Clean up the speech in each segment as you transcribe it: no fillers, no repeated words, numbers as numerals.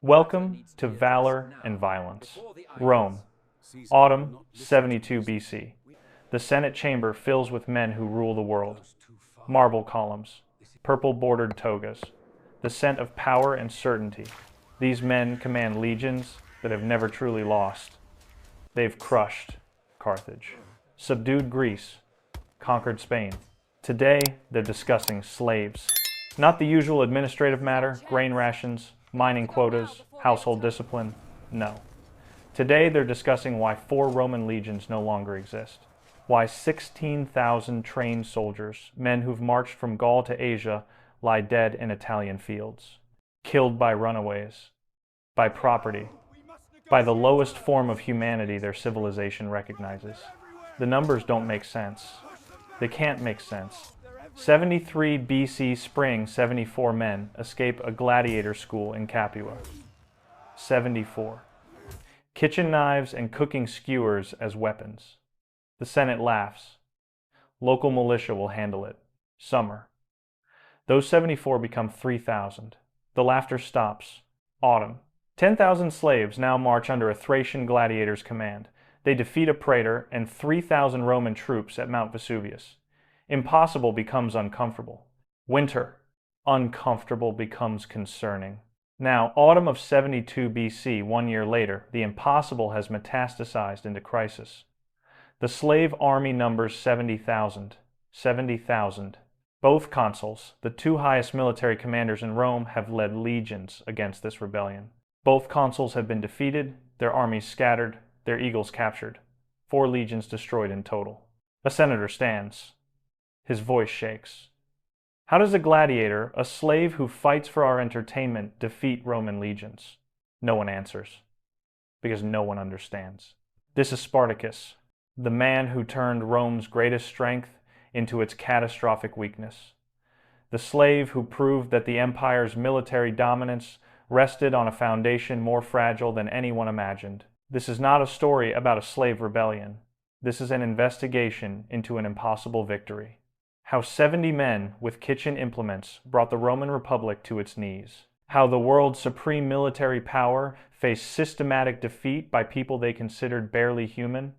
Welcome to Valor and Violence. Rome, autumn 72 BC. The Senate chamber fills with men who rule the world. Marble columns, purple-bordered togas, the scent of power and certainty. These men command legions that have never truly lost. They've crushed Carthage, subdued Greece, conquered Spain. Today, they're discussing slaves. Not the usual administrative matter, grain rations, mining quotas, household discipline. No. Today, they're discussing why 4 Roman legions no longer exist. Why 16,000 trained soldiers, men who've marched from Gaul to Asia, lie dead in Italian fields. Killed by runaways, by property, by the lowest form of humanity their civilization recognizes. The numbers don't make sense. They can't make sense. 73 BC spring, 74 men escape a gladiator school in Capua. 74. Kitchen knives and cooking skewers as weapons. The Senate laughs. Local militia will handle it. Summer. Those 74 become 3,000. The laughter stops. Autumn. 10,000 slaves now march under a Thracian gladiator's command. They defeat a praetor and 3,000 Roman troops at Mount Vesuvius. Impossible becomes uncomfortable. Winter. Uncomfortable becomes concerning. Now, autumn of 72 BC, 1 year later, the impossible has metastasized into crisis. The slave army numbers 70,000. 70,000. Both consuls, the 2 highest military commanders in Rome, have led legions against this rebellion. Both consuls have been defeated, their armies scattered, their eagles captured. 4 legions destroyed in total. A senator stands. His voice shakes. How does a gladiator, a slave who fights for our entertainment, defeat Roman legions? No one answers, because no one understands. This is Spartacus, the man who turned Rome's greatest strength into its catastrophic weakness. The slave who proved that the empire's military dominance rested on a foundation more fragile than anyone imagined. This is not a story about a slave rebellion. This is an investigation into an impossible victory. How 70 men with kitchen implements brought the Roman Republic to its knees. How the world's supreme military power faced systematic defeat by people they considered barely human.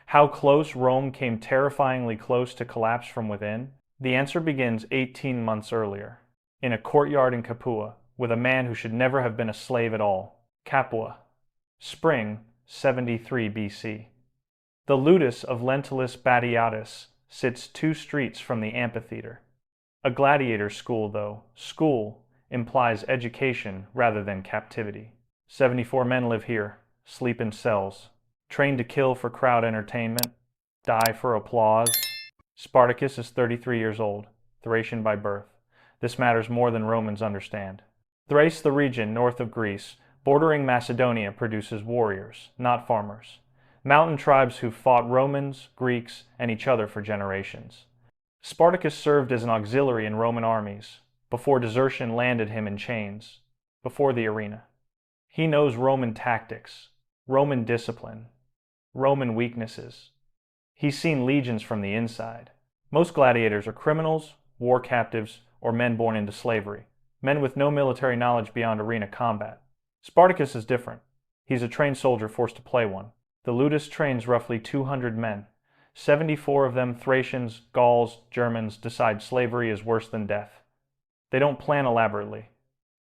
How close Rome came terrifyingly close to collapse from within. The answer begins 18 months earlier, in a courtyard in Capua, with a man who should never have been a slave at all. Capua. Spring, 73 BC. The ludus of Lentulus Batiatus sits 2 streets from the amphitheater. A gladiator school, though. School implies education rather than captivity. 74 men live here, sleep in cells, trained to kill for crowd entertainment, die for applause. Spartacus is 33 years old, Thracian by birth. This matters more than Romans understand. Thrace, the region north of Greece, bordering Macedonia, produces warriors, not farmers. Mountain tribes who fought Romans, Greeks, and each other for generations. Spartacus served as an auxiliary in Roman armies, before desertion landed him in chains, before the arena. He knows Roman tactics, Roman discipline, Roman weaknesses. He's seen legions from the inside. Most gladiators are criminals, war captives, or men born into slavery, men with no military knowledge beyond arena combat. Spartacus is different. He's a trained soldier forced to play one. The ludus trains roughly 200 men. 74 of them, Thracians, Gauls, Germans, decide slavery is worse than death. They don't plan elaborately.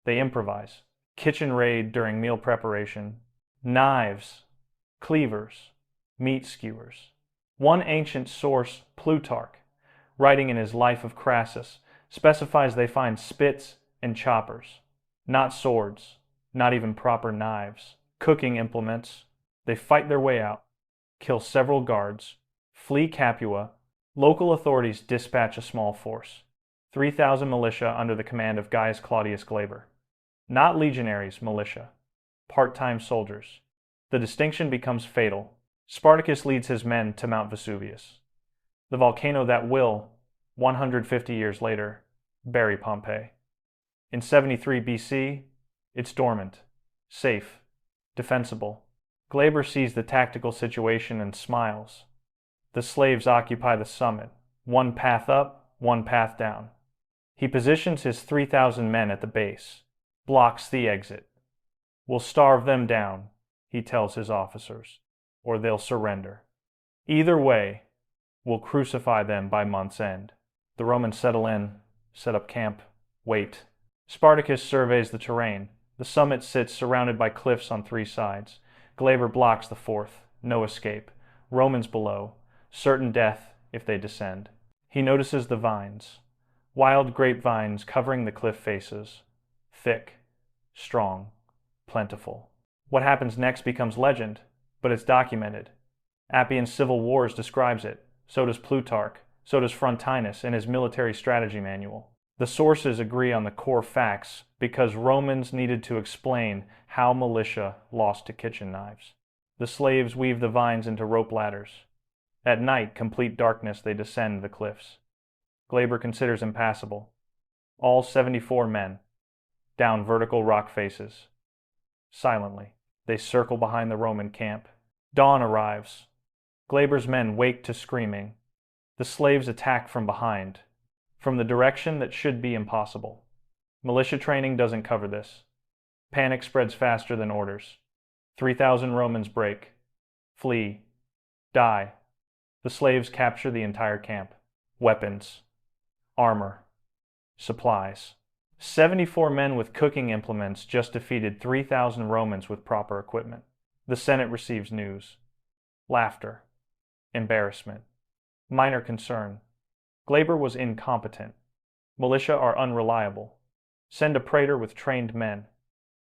They improvise. Kitchen raid during meal preparation. Knives, cleavers, meat skewers. One ancient source, Plutarch, writing in his Life of Crassus, specifies they find spits and choppers. Not swords, not even proper knives. Cooking implements. They fight their way out, kill several guards, flee Capua. Local authorities dispatch a small force, 3,000 militia under the command of Gaius Claudius Glaber. Not legionaries, militia, part-time soldiers. The distinction becomes fatal. Spartacus leads his men to Mount Vesuvius, the volcano that will, 150 years later, bury Pompeii. In 73 BC, it's dormant, safe, defensible. Glaber sees the tactical situation and smiles. The slaves occupy the summit, one path up, one path down. He positions his 3,000 men at the base, blocks the exit. "We'll starve them down," he tells his officers, "or they'll surrender. Either way, we'll crucify them by month's end." The Romans settle in, set up camp, wait. Spartacus surveys the terrain. The summit sits surrounded by cliffs on three sides. Glaber blocks the fourth. No escape. Romans below. Certain death if they descend. He notices the vines. Wild grapevines covering the cliff faces. Thick, strong, plentiful. What happens next becomes legend, but it's documented. Appian's Civil Wars describes it. So does Plutarch. So does Frontinus in his military strategy manual. The sources agree on the core facts because Romans needed to explain how militia lost to kitchen knives. The slaves weave the vines into rope ladders. At night, complete darkness, they descend the cliffs. Glaber considers impassable. All 74 men, down vertical rock faces. Silently, they circle behind the Roman camp. Dawn arrives. Glaber's men wake to screaming. The slaves attack from behind, from the direction that should be impossible. Militia training doesn't cover this. Panic spreads faster than orders. 3,000 Romans break, flee, die. The slaves capture the entire camp. Weapons, armor, supplies. 74 men with cooking implements just defeated 3,000 Romans with proper equipment. The Senate receives news. Laughter, embarrassment, minor concern. Glaber was incompetent. Militia are unreliable. Send a praetor with trained men.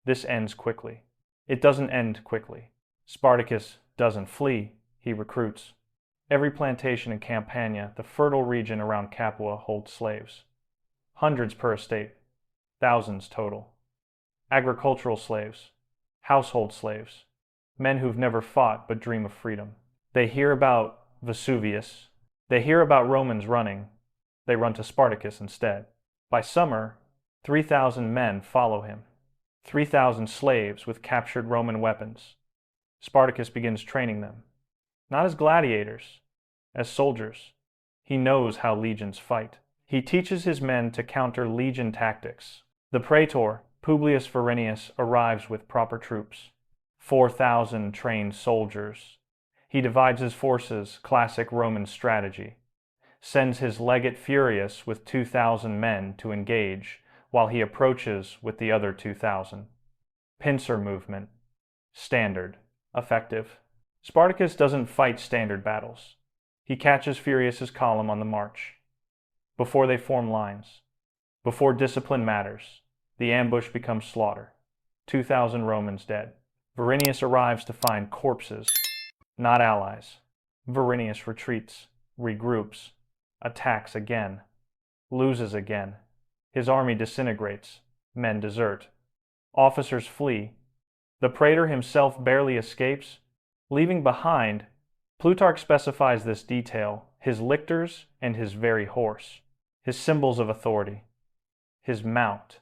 This ends quickly. It doesn't end quickly. Spartacus doesn't flee, he recruits. Every plantation in Campania, the fertile region around Capua, holds slaves. Hundreds per estate, thousands total. Agricultural slaves, household slaves, men who've never fought but dream of freedom. They hear about Vesuvius. They hear about Romans running. They run to Spartacus instead. By summer, 3,000 men follow him. 3,000 slaves with captured Roman weapons. Spartacus begins training them. Not as gladiators, as soldiers. He knows how legions fight. He teaches his men to counter legion tactics. The praetor, Publius Verinius, arrives with proper troops. 4,000 trained soldiers. He divides his forces, classic Roman strategy. Sends his legate Furius with 2,000 men to engage, while he approaches with the other 2,000. Pincer movement. Standard. Effective. Spartacus doesn't fight standard battles. He catches Furius's column on the march. Before they form lines. Before discipline matters. The ambush becomes slaughter. 2,000 Romans dead. Verinius arrives to find corpses, not allies. Verinius retreats, regroups, attacks again, loses again. His army disintegrates. Men desert. Officers flee. The praetor himself barely escapes, leaving behind, Plutarch specifies this detail, his lictors and his very horse, his symbols of authority, his mount,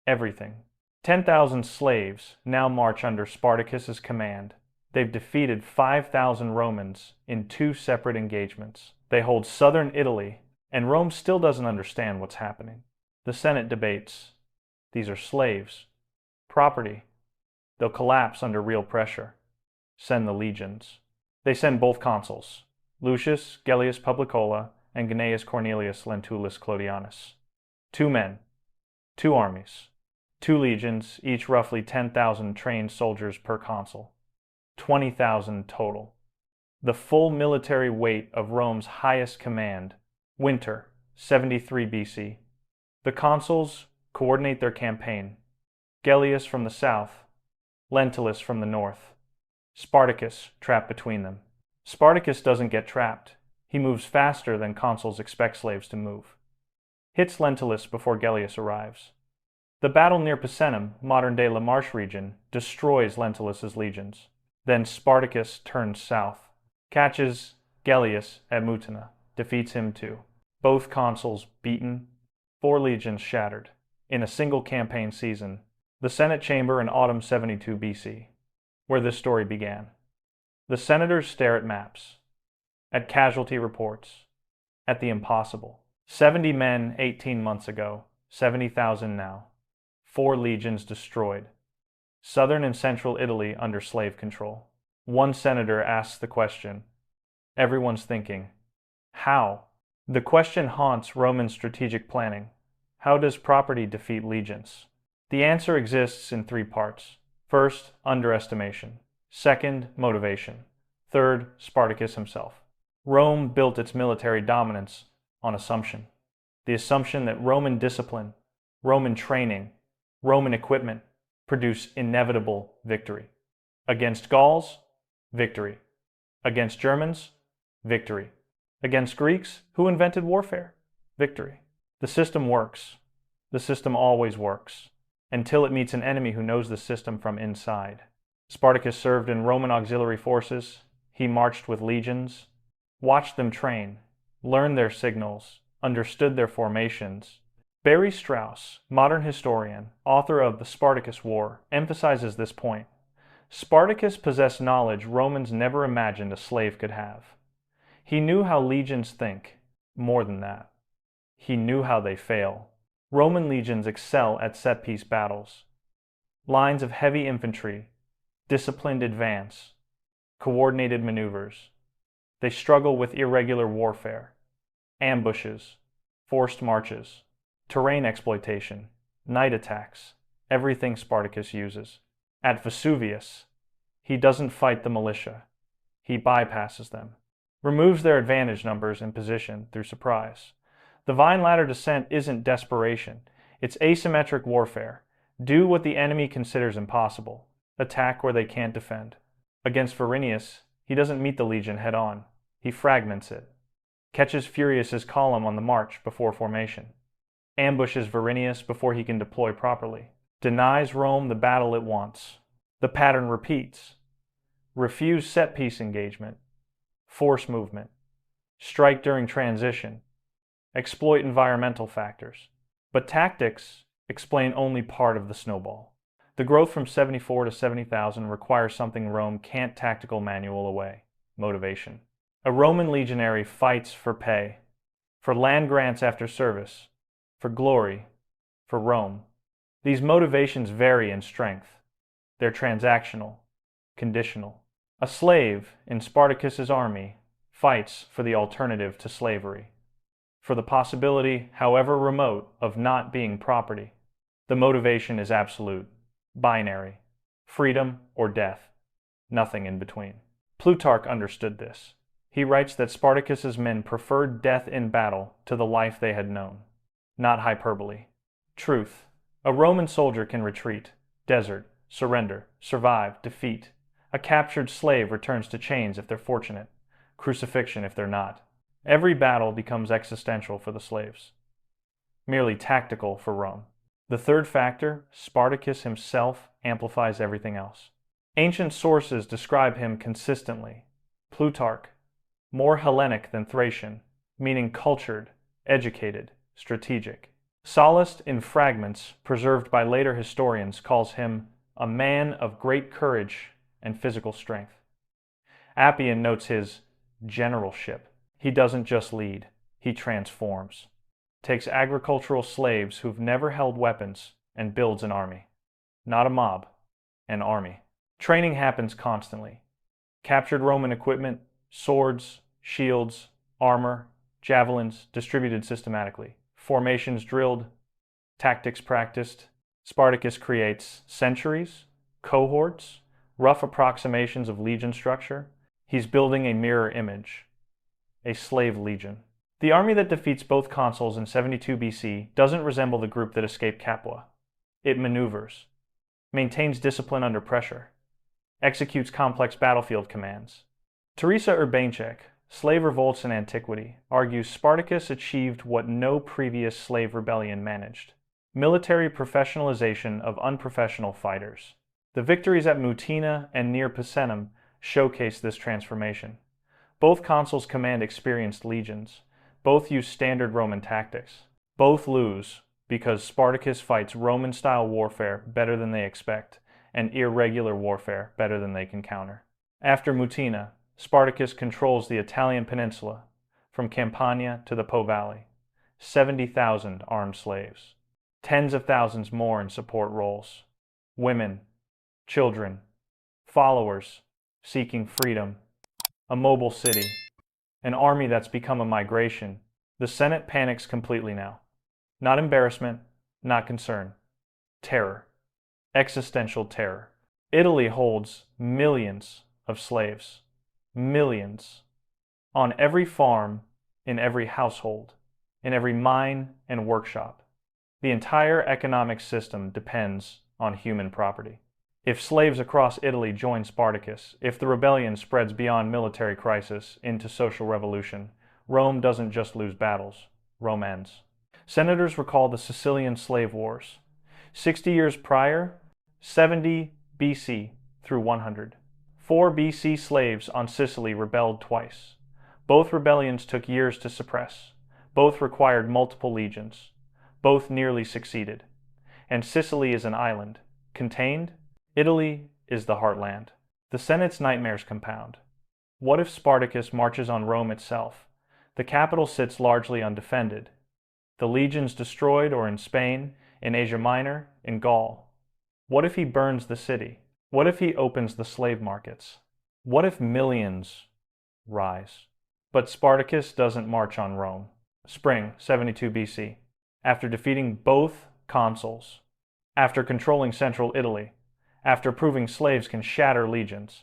everything. 10,000 slaves now march under Spartacus's command. They've defeated 5,000 Romans in 2 separate engagements. They hold southern Italy, and Rome still doesn't understand what's happening. The Senate debates. These are slaves. Property. They'll collapse under real pressure. Send the legions. They send both consuls, Lucius Gellius Publicola and Gnaeus Cornelius Lentulus Clodianus. 2 men, 2 armies, 2 legions, each roughly 10,000 trained soldiers per consul. 20,000 total. The full military weight of Rome's highest command. Winter, 73 BC. The consuls coordinate their campaign. Gellius from the south, Lentulus from the north. Spartacus trapped between them. Spartacus doesn't get trapped. He moves faster than consuls expect slaves to move. Hits Lentulus before Gellius arrives. The battle near Picenum, modern-day La Marche region, destroys Lentulus's legions. Then Spartacus turns south, catches Gellius at Mutina, defeats him too. Both consuls beaten, 4 legions shattered. In a single campaign season, the Senate chamber in autumn 72 BC, where this story began. The senators stare at maps, at casualty reports, at the impossible. 70 men 18 months ago, 70,000 now. 4 legions destroyed. southern and central Italy under slave control. One senator asks the question. Everyone's thinking, how? The question haunts Roman strategic planning. How does property defeat legions? The answer exists in three parts. First, underestimation. Second, motivation. Third, Spartacus himself. Rome built its military dominance on assumption. The assumption that Roman discipline, Roman training, Roman equipment produce inevitable victory. Against Gauls, victory. Against Germans, victory. Against Greeks, who invented warfare? Victory. The system works. The system always works, until it meets an enemy who knows the system from inside. Spartacus served in Roman auxiliary forces. He marched with legions, watched them train, learned their signals, understood their formations. Barry Strauss, modern historian, author of The Spartacus War, emphasizes this point. Spartacus possessed knowledge Romans never imagined a slave could have. He knew how legions think. More than that, he knew how they fail. Roman legions excel at set-piece battles. Lines of heavy infantry, disciplined advance, coordinated maneuvers. They struggle with irregular warfare, ambushes, forced marches, terrain exploitation, night attacks, everything Spartacus uses. At Vesuvius, he doesn't fight the militia. He bypasses them, removes their advantage numbers and position through surprise. The vine ladder descent isn't desperation. It's asymmetric warfare. Do what the enemy considers impossible. Attack where they can't defend. Against Verinius, he doesn't meet the legion head-on. He fragments it. Catches Furius's column on the march before formation. Ambushes Verinius before he can deploy properly. Denies Rome the battle it wants. The pattern repeats. Refuse set-piece engagement. Force movement. Strike during transition. Exploit environmental factors. But tactics explain only part of the snowball. The growth from 74 to 70,000 requires something Rome can't tactical manual away: motivation. A Roman legionary fights for pay, for land grants after service, for glory, for Rome. These motivations vary in strength. They're transactional, conditional. A slave in Spartacus's army fights for the alternative to slavery, for the possibility, however remote, of not being property. The motivation is absolute, binary, freedom or death, nothing in between. Plutarch understood this. He writes that Spartacus's men preferred death in battle to the life they had known. Not hyperbole. Truth. A Roman soldier can retreat, desert, surrender, survive, defeat. A captured slave returns to chains if they're fortunate, crucifixion if they're not. Every battle becomes existential for the slaves, merely tactical for Rome. The third factor, Spartacus himself, amplifies everything else. Ancient sources describe him consistently. Plutarch, more Hellenic than Thracian, meaning cultured, educated, strategic. Sallust, in fragments preserved by later historians, calls him a man of great courage and physical strength. Appian notes his generalship. He doesn't just lead, he transforms. Takes agricultural slaves who've never held weapons and builds an army. Not a mob, an army. Training happens constantly. Captured Roman equipment, swords, shields, armor, javelins distributed systematically. Formations drilled, tactics practiced. Spartacus creates centuries, cohorts, rough approximations of legion structure. He's building a mirror image, a slave legion. The army that defeats both consuls in 72 BC doesn't resemble the group that escaped Capua. It maneuvers, maintains discipline under pressure, executes complex battlefield commands. Teresa Urbanchek, Slave Revolts in Antiquity, argues Spartacus achieved what no previous slave rebellion managed: military professionalization of unprofessional fighters. The victories at Mutina and near Picenum showcase this transformation. Both consuls command experienced legions. Both use standard Roman tactics. Both lose because Spartacus fights Roman-style warfare better than they expect, and irregular warfare better than they can counter. After Mutina, Spartacus controls the Italian peninsula, from Campania to the Po Valley. 70,000 armed slaves. Tens of thousands more in support roles. Women, children, followers seeking freedom, a mobile city, an army that's become a migration. The Senate panics completely now. Not embarrassment, not concern. Terror. Existential terror. Italy holds millions of slaves. Millions. On every farm, in every household, in every mine and workshop. The entire economic system depends on human property. If slaves across Italy join Spartacus, if the rebellion spreads beyond military crisis into social revolution, Rome doesn't just lose battles, Rome ends. Senators recall the Sicilian slave wars. 60 years prior, 70 BC through 100. 4 BC slaves on Sicily rebelled twice. Both rebellions took years to suppress. Both required multiple legions. Both nearly succeeded. And Sicily is an island, contained. Italy is the heartland. The Senate's nightmares compound. What if Spartacus marches on Rome itself? The capital sits largely undefended. The legions destroyed, or in Spain, in Asia Minor, in Gaul. What if he burns the city? What if he opens the slave markets? What if millions rise? But Spartacus doesn't march on Rome. Spring 72 BC. After defeating both consuls, after controlling central Italy, after proving slaves can shatter legions,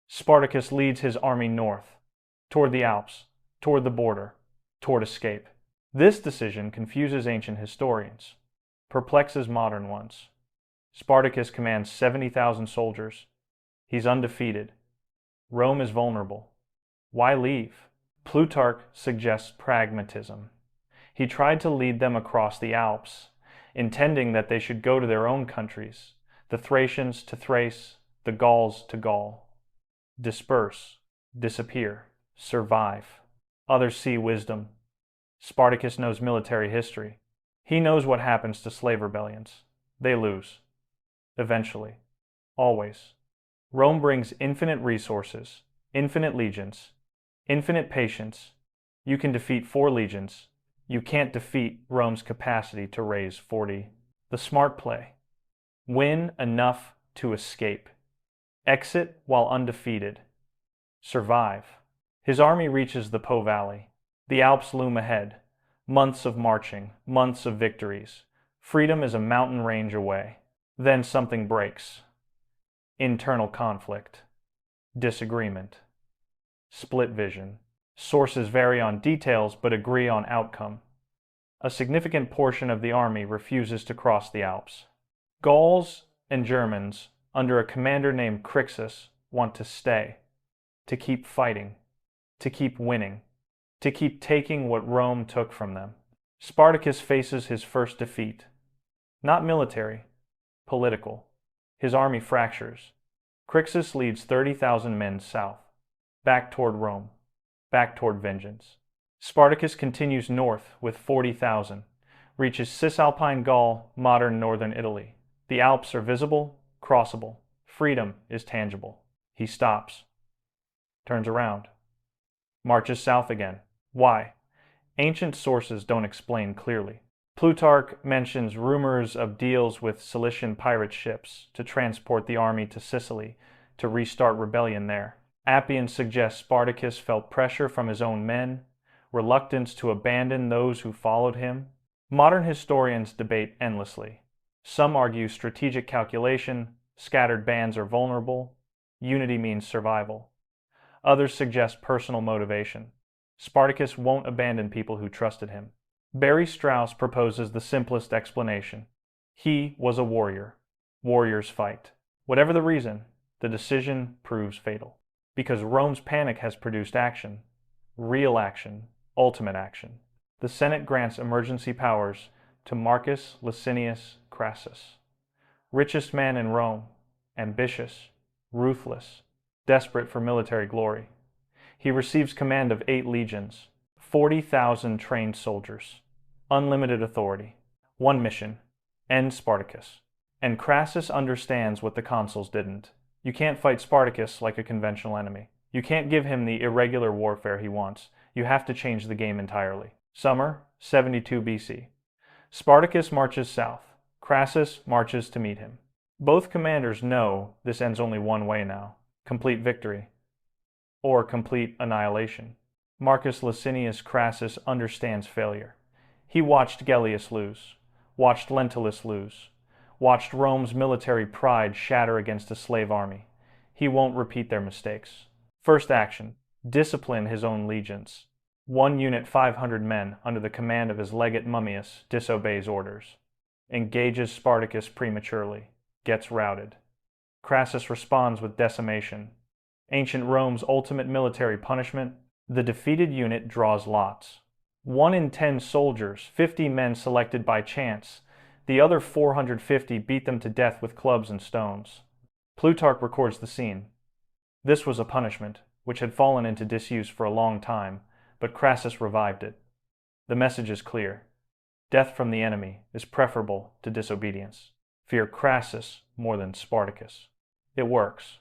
Spartacus leads his army north, toward the Alps, toward the border, toward escape. This decision confuses ancient historians, perplexes modern ones. Spartacus commands 70,000 soldiers. He's undefeated. Rome is vulnerable. Why leave? Plutarch suggests pragmatism. He tried to lead them across the Alps, intending that they should go to their own countries, the Thracians to Thrace, the Gauls to Gaul. Disperse, disappear, survive. Others see wisdom. Spartacus knows military history. He knows what happens to slave rebellions. They lose. Eventually. Always. Rome brings infinite resources, infinite legions, infinite patience. You can defeat 4 legions. You can't defeat Rome's capacity to raise 40. The smart play. Win enough to escape. Exit while undefeated. Survive. His army reaches the Po Valley. The Alps loom ahead. Months of marching, months of victories. Freedom is a mountain range away. Then something breaks. Internal conflict. Disagreement. Split vision. Sources vary on details but agree on outcome. A significant portion of the army refuses to cross the Alps. Gauls and Germans, under a commander named Crassus, want to stay, to keep fighting, to keep winning, to keep taking what Rome took from them. Spartacus faces his first defeat. Not military, political. His army fractures. Crassus leads 30,000 men south, back toward Rome, back toward vengeance. Spartacus continues north with 40,000, reaches Cisalpine Gaul, modern northern Italy. The Alps are visible, crossable. Freedom is tangible. He stops, turns around, marches south again. Why? Ancient sources don't explain clearly. Plutarch mentions rumors of deals with Cilician pirate ships to transport the army to Sicily to restart rebellion there. Appian suggests Spartacus felt pressure from his own men, reluctance to abandon those who followed him. Modern historians debate endlessly. Some argue strategic calculation, scattered bands are vulnerable, unity means survival. Others suggest personal motivation. Spartacus won't abandon people who trusted him. Barry Strauss proposes the simplest explanation. He was a warrior. Warriors fight. Whatever the reason, the decision proves fatal. Because Rome's panic has produced action. Real action. Ultimate action. The Senate grants emergency powers to Marcus Licinius Crassus. Richest man in Rome. Ambitious. Ruthless. Desperate for military glory. He receives command of 8 legions. 40,000 trained soldiers. Unlimited authority. One mission. End Spartacus. And Crassus understands what the consuls didn't. You can't fight Spartacus like a conventional enemy. You can't give him the irregular warfare he wants. You have to change the game entirely. Summer, 72 BC. Spartacus marches south. Crassus marches to meet him. Both commanders know this ends only one way now: complete victory, or complete annihilation. Marcus Licinius Crassus understands failure. He watched Gellius lose, watched Lentulus lose, watched Rome's military pride shatter against a slave army. He won't repeat their mistakes. First action: discipline his own legions. One unit, 500 men, under the command of his legate Mummius, disobeys orders. Engages Spartacus prematurely. Gets routed. Crassus responds with decimation. Ancient Rome's ultimate military punishment: the defeated unit draws lots. 1 in 10 soldiers, 50 men selected by chance. The other 450 beat them to death with clubs and stones. Plutarch records the scene. This was a punishment which had fallen into disuse for a long time, but Crassus revived it. The message is clear. Death from the enemy is preferable to disobedience. Fear Crassus more than Spartacus. It works.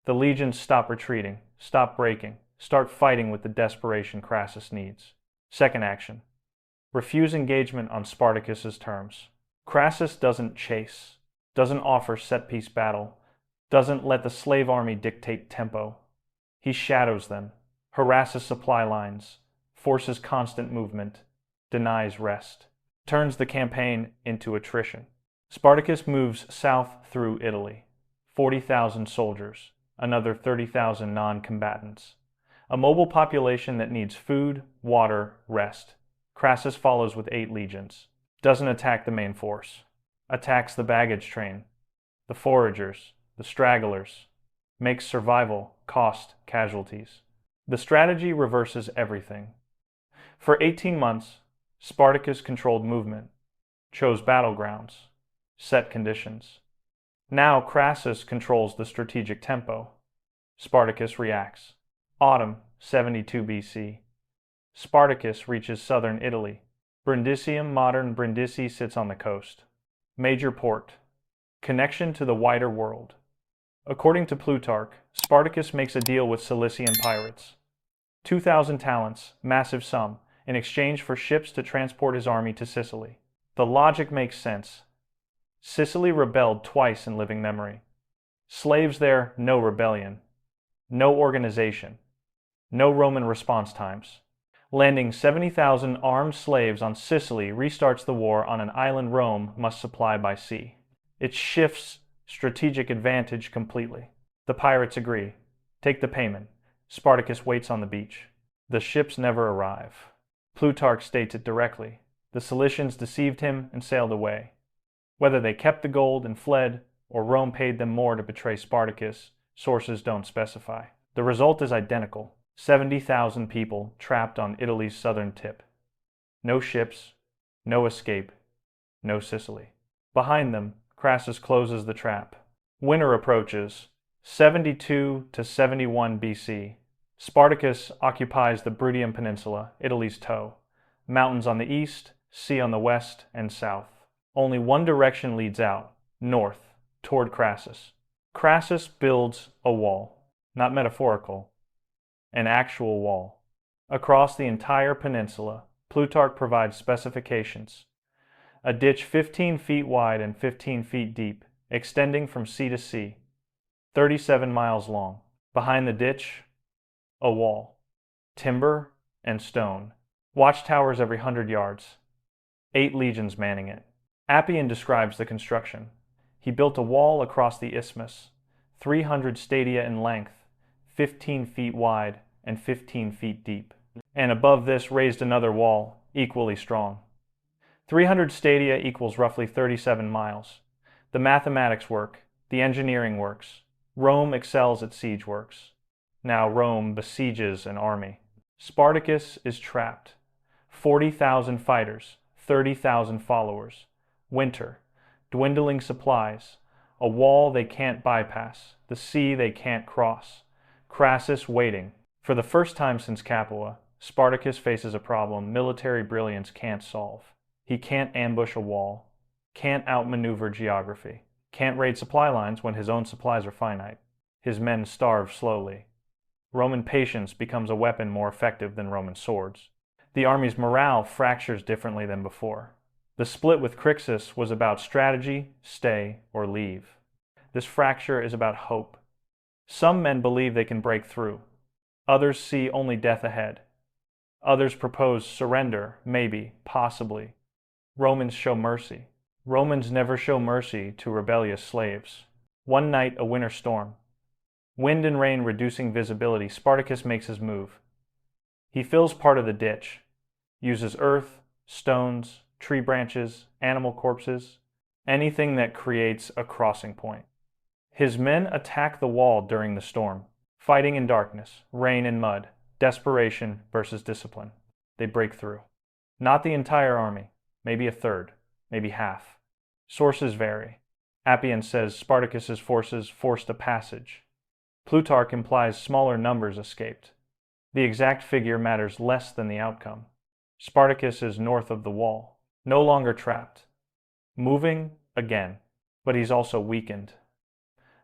The legions stop retreating, stop breaking, start fighting with the desperation Crassus needs. Second action: refuse engagement on Spartacus's terms. Crassus doesn't chase, doesn't offer set-piece battle, doesn't let the slave army dictate tempo. He shadows them, harasses supply lines, forces constant movement, denies rest, turns the campaign into attrition. Spartacus moves south through Italy. 40,000 soldiers, another 30,000 non-combatants. A mobile population that needs food, water, rest. Crassus follows with 8 legions. Doesn't attack the main force. Attacks the baggage train, the foragers, the stragglers. Makes survival cost casualties. The strategy reverses everything. For 18 months, Spartacus controlled movement, chose battlegrounds, set conditions. Now Crassus controls the strategic tempo. Spartacus reacts. Autumn, 72 BC. Spartacus reaches southern Italy. Brundisium, modern Brindisi, sits on the coast. Major port. Connection to the wider world. According to Plutarch, Spartacus makes a deal with Cilician pirates. 2,000 talents, massive sum, in exchange for ships to transport his army to Sicily. The logic makes sense. Sicily rebelled twice in living memory. Slaves there, no rebellion. No organization. No Roman response times. Landing 70,000 armed slaves on Sicily restarts the war on an island Rome must supply by sea. It shifts strategic advantage completely. The pirates agree. Take the payment. Spartacus waits on the beach. The ships never arrive. Plutarch states it directly. The Cilicians deceived him and sailed away. Whether they kept the gold and fled, or Rome paid them more to betray Spartacus, sources don't specify. The result is identical. 70,000 people trapped on Italy's southern tip. No ships, no escape, no Sicily. Behind them, Crassus closes the trap. Winter approaches. 72 to 71 BC. Spartacus occupies the Bruttium Peninsula, Italy's toe. Mountains on the east, sea on the west and south. Only one direction leads out, north, toward Crassus. Crassus builds a wall, not metaphorical, an actual wall. Across the entire peninsula, Plutarch provides specifications. A ditch 15 feet wide and 15 feet deep, extending from sea to sea, 37 miles long. Behind the ditch, a wall, timber and stone. Watchtowers every 100 yards. 8 legions manning it. Appian describes the construction. He built a wall across the isthmus, 300 stadia in length, 15 feet wide, and 15 feet deep. And above this raised another wall, equally strong. 300 stadia equals roughly 37 miles. The mathematics work, the engineering works. Rome excels at siege works. Now Rome besieges an army. Spartacus is trapped. 40,000 fighters, 30,000 followers. Winter, dwindling supplies, a wall they can't bypass, the sea they can't cross. Crassus waiting. For the first time since Capua, Spartacus faces a problem military brilliance can't solve. He can't ambush a wall, can't outmaneuver geography, can't raid supply lines when his own supplies are finite. His men starve slowly. Roman patience becomes a weapon more effective than Roman swords. The army's morale fractures differently than before. The split with Crassus was about strategy, stay, or leave. This fracture is about hope. Some men believe they can break through. Others see only death ahead. Others propose surrender, maybe, possibly. Romans show mercy. Romans never show mercy to rebellious slaves. One night, a winter storm. Wind and rain reducing visibility, Spartacus makes his move. He fills part of the ditch, uses earth, stones, tree branches, animal corpses, anything that creates a crossing point. His men attack the wall during the storm, fighting in darkness, rain and mud, desperation versus discipline. They break through. Not the entire army, maybe a third, maybe half. Sources vary. Appian says Spartacus's forces forced a passage. Plutarch implies smaller numbers escaped. The exact figure matters less than the outcome. Spartacus is north of the wall, no longer trapped. Moving again, but he's also weakened.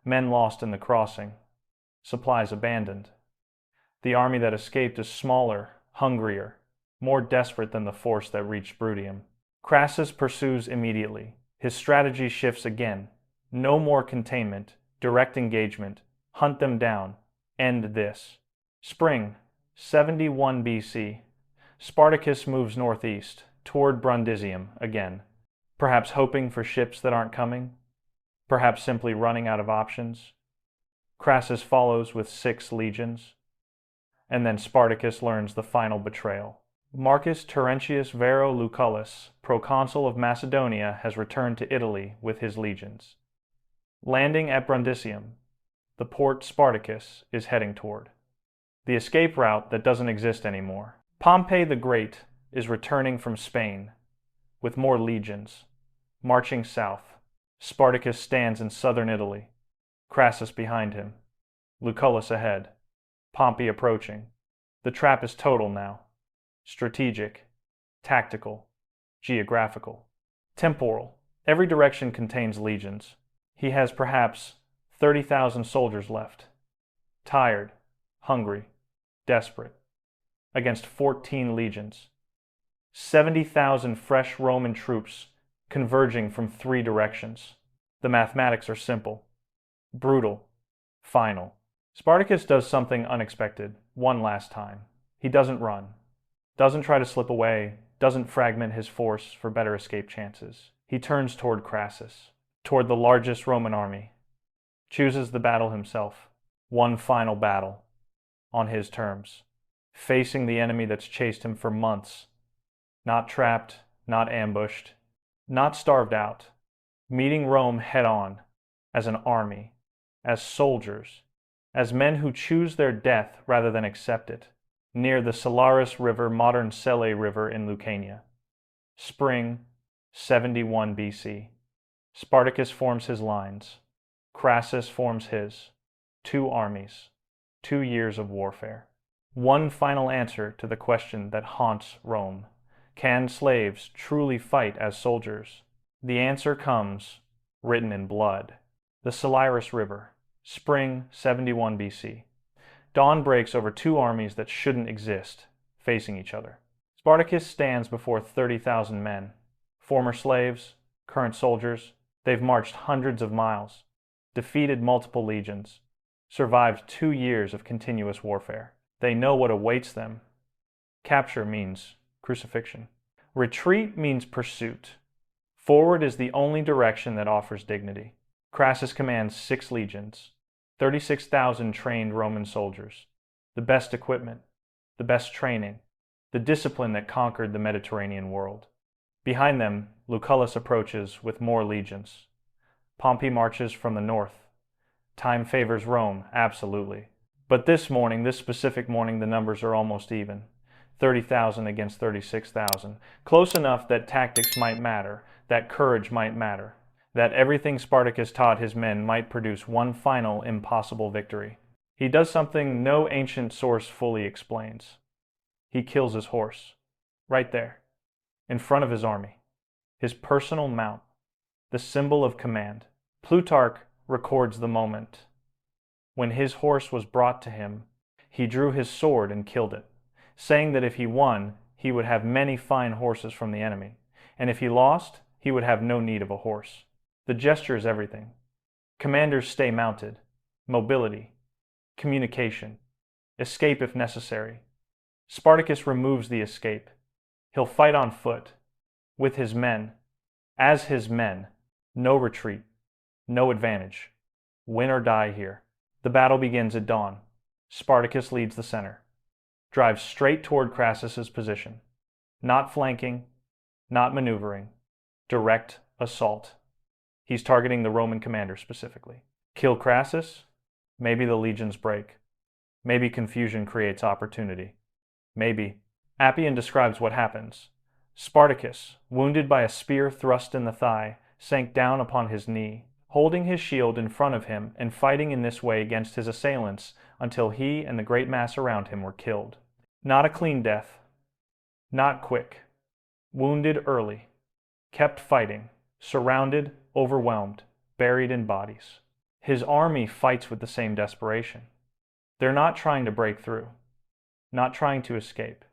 Men lost in the crossing. Supplies abandoned. The army that escaped is smaller, hungrier, more desperate than the force that reached Brutium. Crassus pursues immediately. His strategy shifts again. No more containment, direct engagement. Hunt them down. End this. Spring, 71 BC. Spartacus moves northeast, toward Brundisium again. Perhaps hoping for ships that aren't coming. Perhaps simply running out of options. Crassus follows with 6 legions. And then Spartacus learns the final betrayal. Marcus Terentius Vero Lucullus, proconsul of Macedonia, has returned to Italy with his legions. Landing at Brundisium, the port Spartacus is heading toward. The escape route that doesn't exist anymore. Pompey the Great is returning from Spain with more legions, marching south. Spartacus stands in southern Italy, Crassus behind him, Lucullus ahead, Pompey approaching. The trap is total now. Strategic, tactical, geographical, temporal. Every direction contains legions. He has perhaps 30,000 soldiers left. Tired, hungry, desperate. Against 14 legions. 70,000 fresh Roman troops converging from 3 directions. The mathematics are simple, brutal, final. Spartacus does something unexpected one last time. He doesn't run, doesn't try to slip away, doesn't fragment his force for better escape chances. He turns toward Crassus, toward the largest Roman army, chooses the battle himself, one final battle, on his terms, facing the enemy that's chased him for months, not trapped, not ambushed, not starved out, meeting Rome head-on, as an army, as soldiers, as men who choose their death rather than accept it, near the Salaris River, modern Selle River in Lucania. Spring, 71 BC. Spartacus forms his lines. Crassus forms his. 2 armies. 2 years of warfare. One final answer to the question that haunts Rome. Can slaves truly fight as soldiers? The answer comes, written in blood. The Salaris River. Spring, 71 BC. Dawn breaks over 2 armies that shouldn't exist, facing each other. Spartacus stands before 30,000 men. Former slaves, current soldiers. They've marched hundreds of miles, defeated multiple legions, survived 2 years of continuous warfare. They know what awaits them. Capture means crucifixion. Retreat means pursuit. Forward is the only direction that offers dignity. Crassus commands 6 legions, 36,000 trained Roman soldiers, the best equipment, the best training, the discipline that conquered the Mediterranean world. Behind them, Lucullus approaches with more legions. Pompey marches from the north. Time favors Rome, absolutely. But this specific morning, the numbers are almost even. 30,000 against 36,000. Close enough that tactics might matter, that courage might matter, that everything Spartacus taught his men might produce one final impossible victory. He does something no ancient source fully explains. He kills his horse, right there, in front of his army, his personal mount, the symbol of command. Plutarch records the moment. When his horse was brought to him, he drew his sword and killed it, saying that if he won, he would have many fine horses from the enemy, and if he lost, he would have no need of a horse. The gesture is everything. Commanders stay mounted. Mobility. Communication. Escape if necessary. Spartacus removes the escape. He'll fight on foot. With his men. As his men. No retreat. No advantage. Win or die here. The battle begins at dawn. Spartacus leads the center. Drives straight toward Crassus's position. Not flanking. Not maneuvering. Direct assault. He's targeting the Roman commander specifically. Kill Crassus? Maybe the legions break. Maybe confusion creates opportunity. Maybe. Appian describes what happens. Spartacus, wounded by a spear thrust in the thigh, sank down upon his knee, holding his shield in front of him and fighting in this way against his assailants until he and the great mass around him were killed. Not a clean death. Not quick. Wounded early. Kept fighting. Surrounded, overwhelmed, buried in bodies. His army fights with the same desperation. They're not trying to break through. Not trying to escape.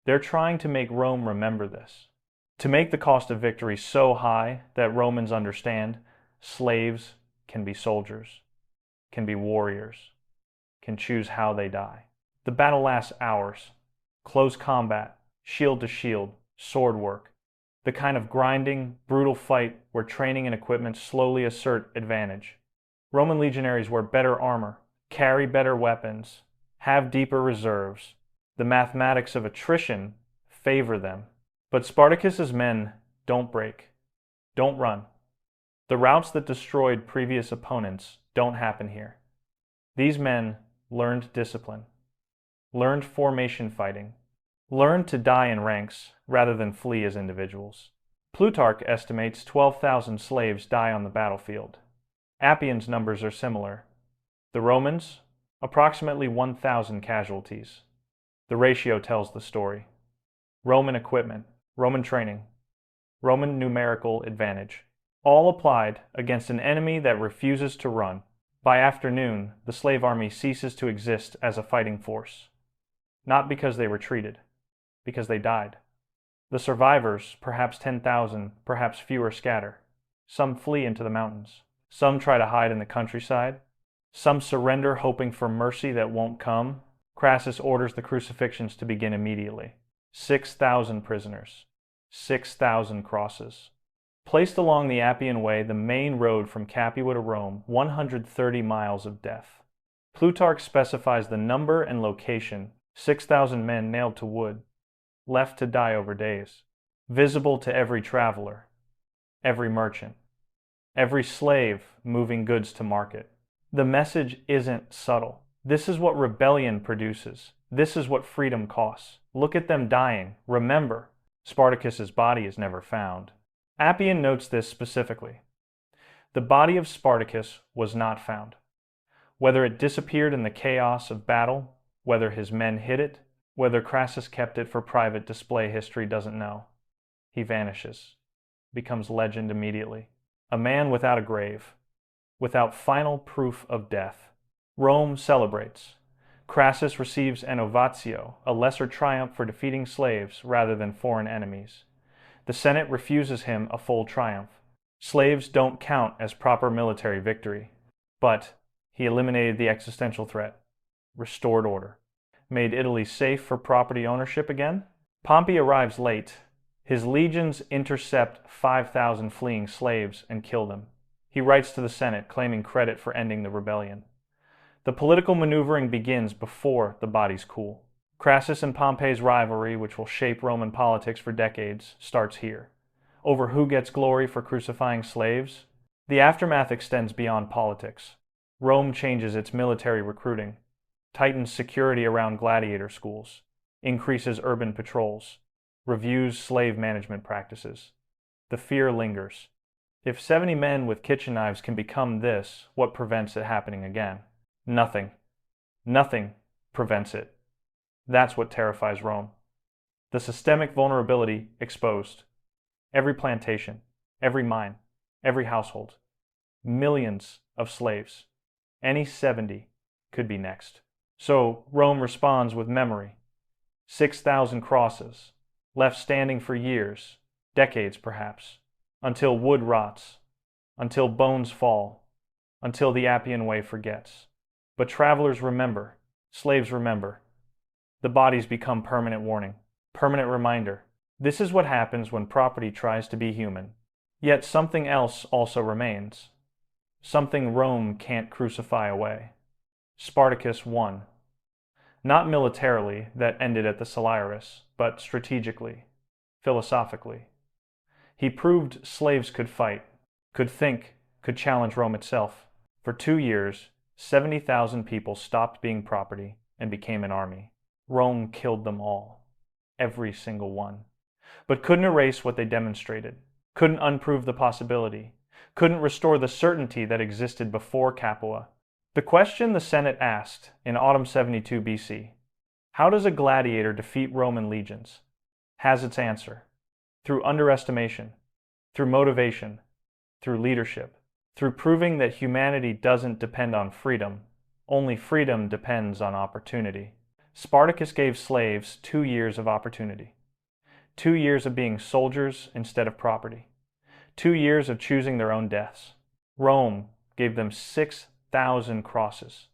They're trying to make Rome remember this. To make the cost of victory so high that Romans understand slaves can be soldiers, can be warriors, can choose how they die. The battle lasts hours. Close combat, shield to shield, sword work. The kind of grinding, brutal fight where training and equipment slowly assert advantage. Roman legionaries wear better armor, carry better weapons, have deeper reserves. The mathematics of attrition favor them. But Spartacus's men don't break, don't run. The routes that destroyed previous opponents don't happen here. These men learned discipline, learned formation fighting, learned to die in ranks rather than flee as individuals. Plutarch estimates 12,000 slaves die on the battlefield. Appian's numbers are similar. The Romans, approximately 1,000 casualties. The ratio tells the story. Roman equipment, Roman training, Roman numerical advantage, all applied against an enemy that refuses to run. By afternoon, the slave army ceases to exist as a fighting force. Not because they retreated, because they died. The survivors, perhaps 10,000, perhaps fewer, scatter. Some flee into the mountains. Some try to hide in the countryside. Some surrender hoping for mercy that won't come. Crassus orders the crucifixions to begin immediately. 6,000 prisoners. 6,000 crosses. Placed along the Appian Way, the main road from Capua to Rome, 130 miles of death. Plutarch specifies the number and location, 6,000 men nailed to wood, left to die over days, visible to every traveler, every merchant, every slave moving goods to market. The message isn't subtle. This is what rebellion produces. This is what freedom costs. Look at them dying. Remember, Spartacus's body is never found. Appian notes this specifically. The body of Spartacus was not found. Whether it disappeared in the chaos of battle, whether his men hid it, whether Crassus kept it for private display, history doesn't know. He vanishes, becomes legend immediately. A man without a grave, without final proof of death. Rome celebrates. Crassus receives an ovatio, a lesser triumph for defeating slaves rather than foreign enemies. The Senate refuses him a full triumph. Slaves don't count as proper military victory. But he eliminated the existential threat, restored order, made Italy safe for property ownership again. Pompey arrives late. His legions intercept 5,000 fleeing slaves and kill them. He writes to the Senate claiming credit for ending the rebellion. The political maneuvering begins before the bodies cool. Crassus and Pompey's rivalry, which will shape Roman politics for decades, starts here. Over who gets glory for crucifying slaves? The aftermath extends beyond politics. Rome changes its military recruiting, tightens security around gladiator schools, increases urban patrols, reviews slave management practices. The fear lingers. If 70 men with kitchen knives can become this, what prevents it happening again? Nothing. Nothing prevents it. That's what terrifies Rome. The systemic vulnerability exposed. Every plantation, every mine, every household. Millions of slaves. Any 70 could be next. So Rome responds with memory. 6,000 crosses, left standing for years, decades perhaps, until wood rots, until bones fall, until the Appian Way forgets. But travelers remember, slaves remember. The bodies become permanent warning, permanent reminder. This is what happens when property tries to be human. Yet something else also remains. Something Rome can't crucify away. Spartacus won. Not militarily, that ended at the Salaris, but strategically, philosophically. He proved slaves could fight, could think, could challenge Rome itself. For 2 years, 70,000 people stopped being property and became an army. Rome killed them all, every single one. But couldn't erase what they demonstrated, couldn't unprove the possibility, couldn't restore the certainty that existed before Capua. The question the Senate asked in autumn 72 BC, how does a gladiator defeat Roman legions, has its answer. Through underestimation, through motivation, through leadership, through proving that humanity doesn't depend on freedom, only freedom depends on opportunity. Spartacus gave slaves 2 years of opportunity. 2 years of being soldiers instead of property. 2 years of choosing their own deaths. Rome gave them 6,000 crosses.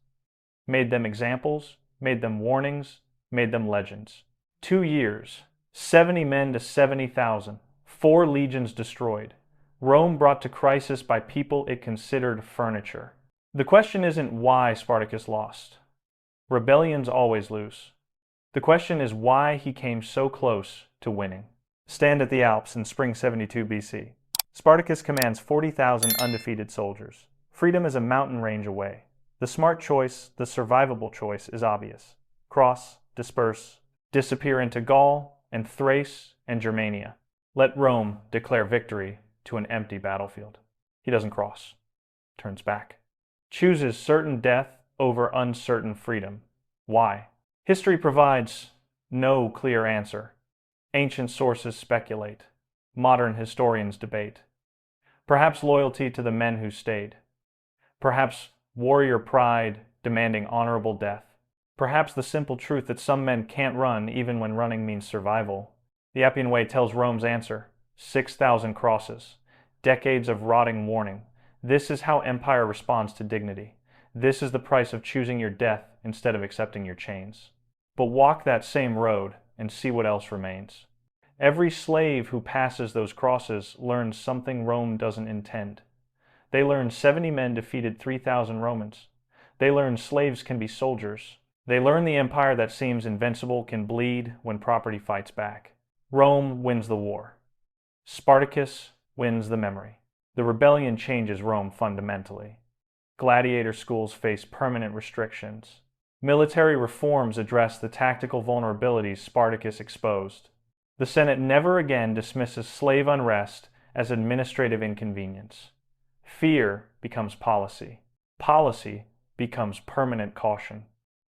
Made them examples, made them warnings, made them legends. 2 years, 70 men to 70,000, 4 legions destroyed. Rome brought to crisis by people it considered furniture. The question isn't why Spartacus lost. Rebellions always lose. The question is why he came so close to winning. Stand at the Alps in spring 72 BC. Spartacus commands 40,000 undefeated soldiers. Freedom is a mountain range away. The smart choice, the survivable choice, is obvious. Cross, disperse, disappear into Gaul and Thrace and Germania. Let Rome declare victory to an empty battlefield. He doesn't cross, turns back. Chooses certain death over uncertain freedom. Why? History provides no clear answer. Ancient sources speculate. Modern historians debate. Perhaps loyalty to the men who stayed. Perhaps warrior pride demanding honorable death. Perhaps the simple truth that some men can't run even when running means survival. The Appian Way tells Rome's answer. 6,000 crosses. Decades of rotting warning. This is how empire responds to dignity. This is the price of choosing your death instead of accepting your chains. But walk that same road and see what else remains. Every slave who passes those crosses learns something Rome doesn't intend. They learn 70 men defeated 3,000 Romans. They learn slaves can be soldiers. They learn the empire that seems invincible can bleed when property fights back. Rome wins the war. Spartacus wins the memory. The rebellion changes Rome fundamentally. Gladiator schools face permanent restrictions. Military reforms address the tactical vulnerabilities Spartacus exposed. The Senate never again dismisses slave unrest as administrative inconvenience. Fear becomes policy. Policy becomes permanent caution.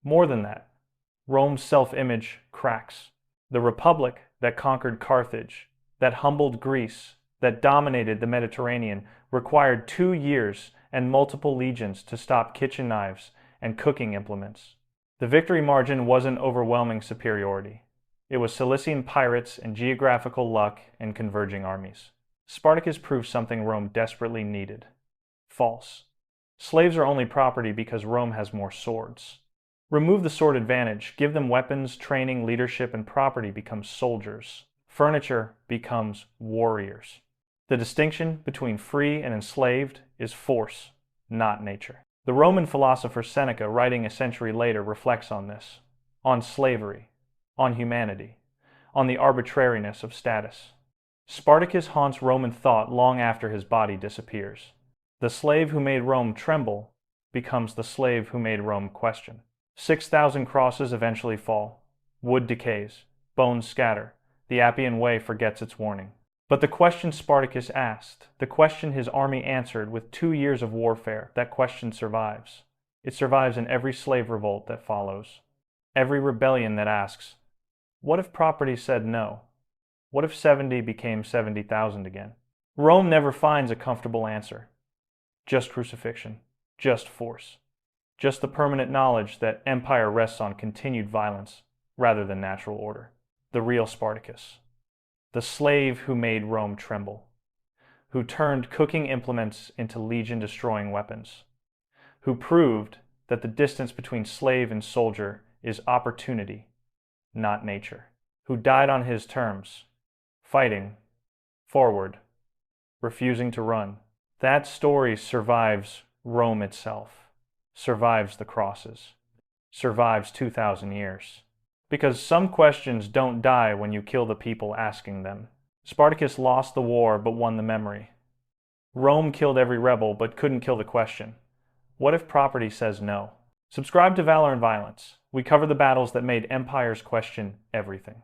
More than that, Rome's self-image cracks. The republic that conquered Carthage, that humbled Greece, that dominated the Mediterranean, required 2 years and multiple legions to stop kitchen knives and cooking implements. The victory margin wasn't overwhelming superiority. It was Cilician pirates and geographical luck and converging armies. Spartacus proved something Rome desperately needed. False. Slaves are only property because Rome has more swords. Remove the sword advantage, give them weapons, training, leadership, and property becomes soldiers. Furniture becomes warriors. The distinction between free and enslaved is force, not nature. The Roman philosopher Seneca, writing a century later, reflects on this, on slavery, on humanity, on the arbitrariness of status. Spartacus haunts Roman thought long after his body disappears. The slave who made Rome tremble becomes the slave who made Rome question. 6,000 crosses eventually fall. Wood decays. Bones scatter. The Appian Way forgets its warning. But the question Spartacus asked, the question his army answered with 2 years of warfare, that question survives. It survives in every slave revolt that follows. Every rebellion that asks, what if property said no? What if 70 became 70,000 again? Rome never finds a comfortable answer. Just crucifixion. Just force. Just the permanent knowledge that empire rests on continued violence rather than natural order. The real Spartacus. The slave who made Rome tremble. Who turned cooking implements into legion-destroying weapons. who proved that the distance between slave and soldier is opportunity, not nature, who died on his terms, fighting, forward, refusing to run. That story survives Rome itself, survives the crosses, survives 2,000 years. Because some questions don't die when you kill the people asking them. Spartacus lost the war but won the memory. Rome killed every rebel but couldn't kill the question. What if property says no? Subscribe to Valor and Violence. We cover the battles that made empires question everything.